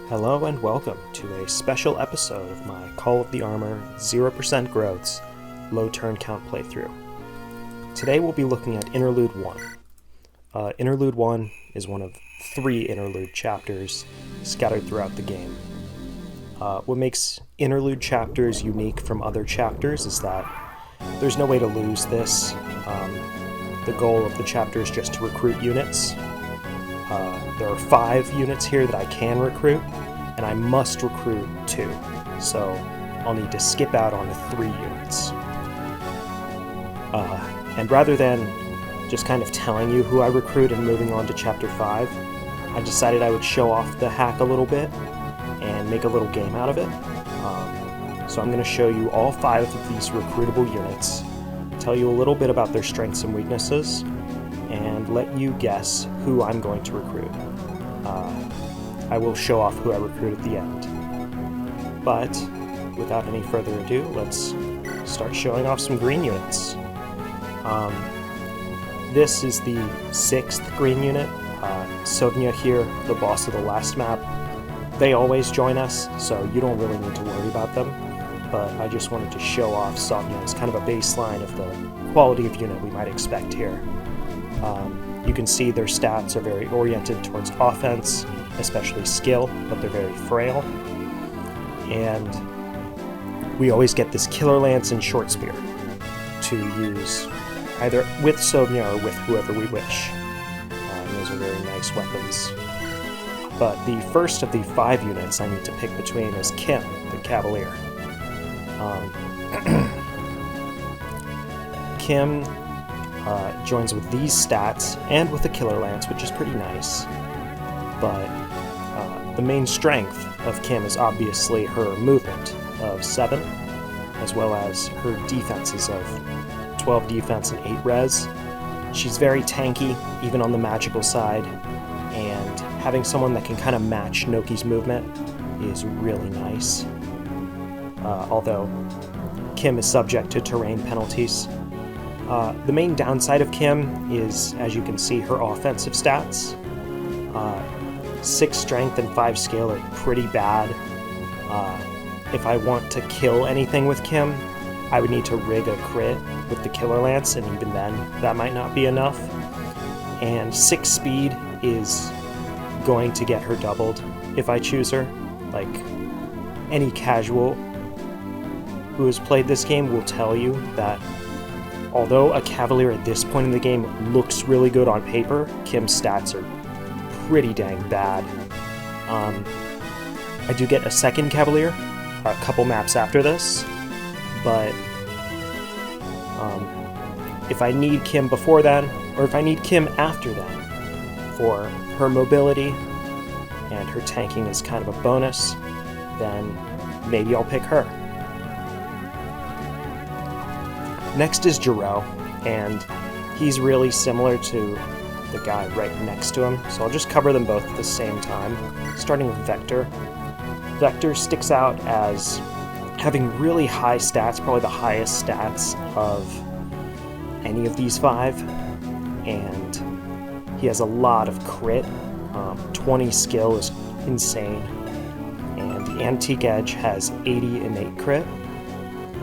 Hello and welcome to a special episode of my Call of the Armor 0% Growths low turn count playthrough. Today we'll be looking at Interlude 1. Interlude 1 is one of 3 interlude chapters scattered throughout the game. What makes interlude chapters unique from other chapters is that there's no way to lose this. The goal of the chapter is just to recruit units. There are 5 units here that I can recruit, and I must recruit 2, so I'll need to skip out on 3 units. And rather than just kind of telling you who I recruit and moving on to Chapter 5, I decided I would show off the hack a little bit and make a little game out of it. So I'm going to show you all 5 of these recruitable units, tell you a little bit about their strengths and weaknesses, and let you guess who I'm going to recruit. I will show off who I recruit at the end. But without any further ado, let's start showing off some green units. This is the 6th green unit. Sovnia here, the boss of the last map. They always join us, so you don't really need to worry about them. But I just wanted to show off Sovnia as kind of a baseline of the quality of unit we might expect here. You can see their stats are very oriented towards offense, especially skill, but they're very frail. And we always get this Killer Lance and Short Spear to use either with Sovnia or with whoever we wish. Those are very nice weapons. But the first of the 5 units I need to pick between is Kim, the Cavalier. Kim joins with these stats and with the Killer Lance, which is pretty nice. But the main strength of Kim is obviously her movement of 7, as well as her defenses of 12 defense and 8 res. She's very tanky, even on the magical side, and having someone that can kind of match Noki's movement is really nice. Although Kim is subject to terrain penalties. The main downside of Kim is, as you can see, her offensive stats. 6 strength and 5 skill are pretty bad. If I want to kill anything with Kim, I would need to rig a crit with the Killer Lance, and even then, that might not be enough. And 6 speed is going to get her doubled if I choose her. Like, any casual who has played this game will tell you that although a Cavalier at this point in the game looks really good on paper, Kim's stats are pretty dang bad. I do get a second Cavalier a couple maps after this, but if I need Kim before then, or if I need Kim after then, for her mobility and her tanking is kind of a bonus, then maybe I'll pick her. Next is Giro, and he's really similar to the guy right next to him, so I'll just cover them both at the same time, starting with Vector. Vector sticks out as having really high stats, probably the highest stats of any of these 5, and he has a lot of crit. 20 skill is insane, and the Antique Edge has 80 innate crit.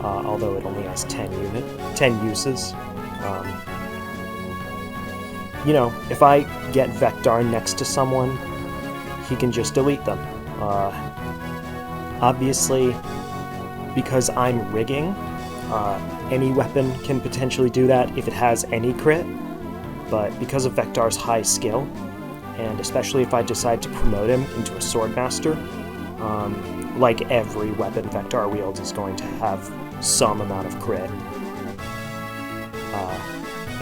Although it only has 10 uses. If I get Vector next to someone, he can just delete them. Obviously, because I'm rigging, any weapon can potentially do that if it has any crit, but because of Vector's high skill, and especially if I decide to promote him into a Swordmaster, like every weapon Vector wields is going to have some amount of crit.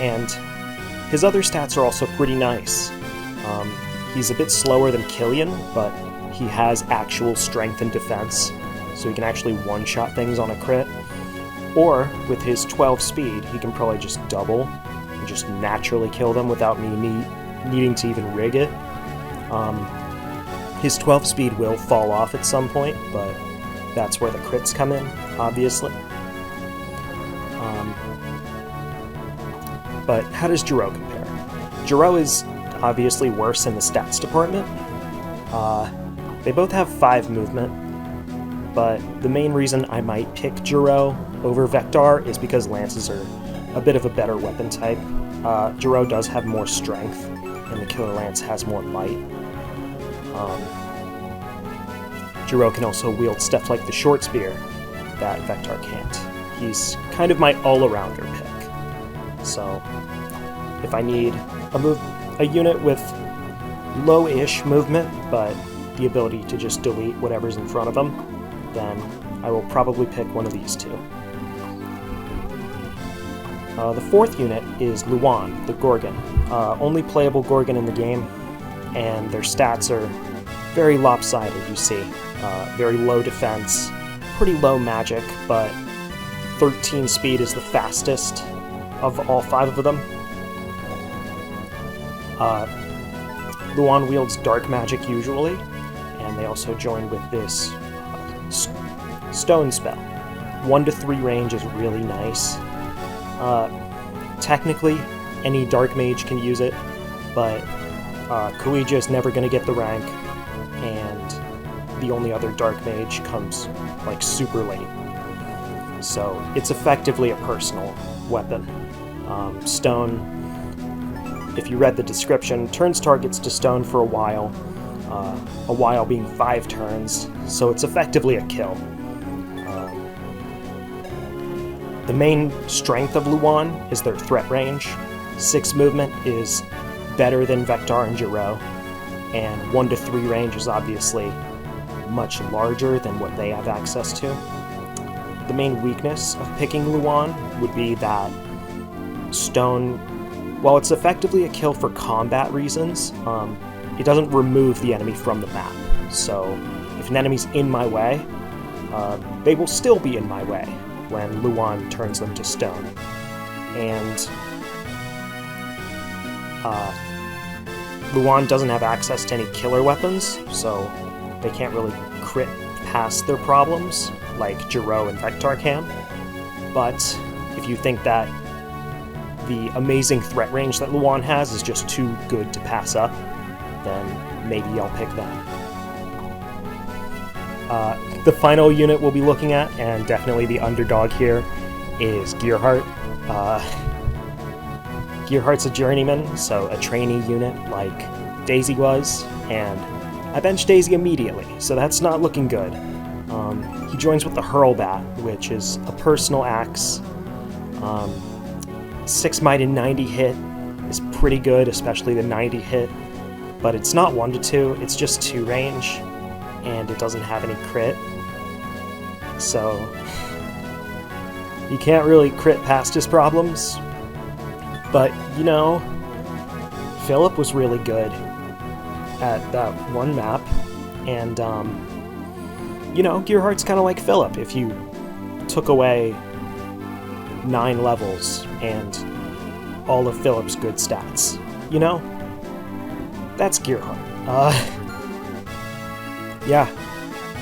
And his other stats are also pretty nice. He's a bit slower than Killian, but he has actual strength and defense, so he can actually one-shot things on a crit. Or, with his 12 speed, he can probably just double and just naturally kill them without me needing to even rig it. His 12 speed will fall off at some point, but that's where the crits come in, obviously. But how does Giro compare? Giro is obviously worse in the stats department. They both have 5 movement, but the main reason I might pick Jiro over Vectar is because lances are a bit of a better weapon type. Jiro does have more strength, and the Killer Lance has more might. Jiro can also wield stuff like the short spear that Vectar can't. He's kind of my all-arounder pick. So, if I need a unit with low-ish movement, but the ability to just delete whatever's in front of them, then I will probably pick one of these two. The 4th unit is Luan, the Gorgon. Only playable Gorgon in the game, and their stats are very lopsided, you see. Very low defense, pretty low magic, but 13 speed is the fastest of all 5 of them. Luan wields dark magic usually, and they also join with this stone spell. 1 to 3 range is really nice. Technically, any dark mage can use it, but Kuija is never going to get the rank, and the only other dark mage comes like super late. So it's effectively a personal weapon. Stone, if you read the description, turns targets to stone for a while being 5 turns, so it's effectively a kill. The main strength of Luan is their threat range. 6 movement is better than Vectar and Jiro, and 1 to 3 range is obviously much larger than what they have access to. The main weakness of picking Luan would be that stone, while it's effectively a kill for combat reasons, it doesn't remove the enemy from the map. So if an enemy's in my way, they will still be in my way when Luan turns them to stone. And Luan doesn't have access to any killer weapons, so they can't really crit past their problems like Jiro and Vectar can. But if you think that the amazing threat range that Luan has is just too good to pass up, then maybe I'll pick them. The final unit we'll be looking at, and definitely the underdog here, is Gearheart. Gearheart's a journeyman, so a trainee unit like Daisy was, and I benched Daisy immediately, so that's not looking good. He joins with the Hurlbat, which is a personal axe. 6 might and 90 hit is pretty good, especially the 90 hit, but it's not 1 to 2, it's just 2 range, and it doesn't have any crit. So you can't really crit past his problems. But, you know, Philip was really good at that one map, and, you know, Gearheart's kind of like Philip. If you took away 9 levels and all of Philip's good stats, you know, that's Gearheart. Yeah,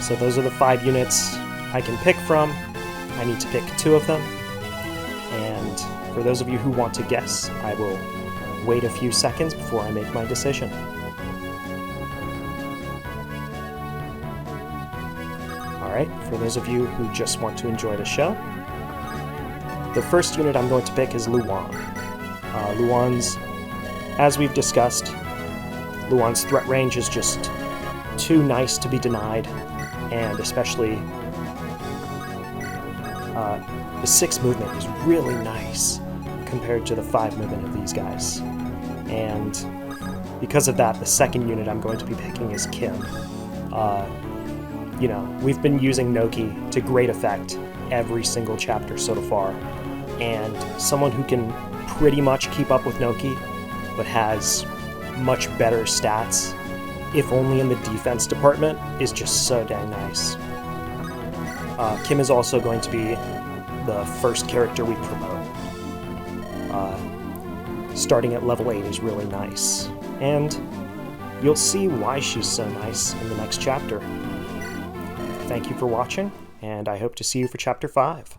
so those are the 5 units I can pick from. I need to pick 2 of them, and for those of you who want to guess, I will wait a few seconds before I make my decision. Alright, for those of you who just want to enjoy the show, the first unit I'm going to pick is Luan. Luan's, as we've discussed, Luan's threat range is just too nice to be denied, and especially the 6 movement is really nice compared to the 5 movement of these guys. And because of that, the second unit I'm going to be picking is Kim. You know, we've been using Noki to great effect every single chapter so far, and someone who can pretty much keep up with Noki, but has much better stats, if only in the defense department, is just so dang nice. Kim is also going to be the first character we promote. Starting at level 8 is really nice, and you'll see why she's so nice in the next chapter. Thank you for watching, and I hope to see you for Chapter 5.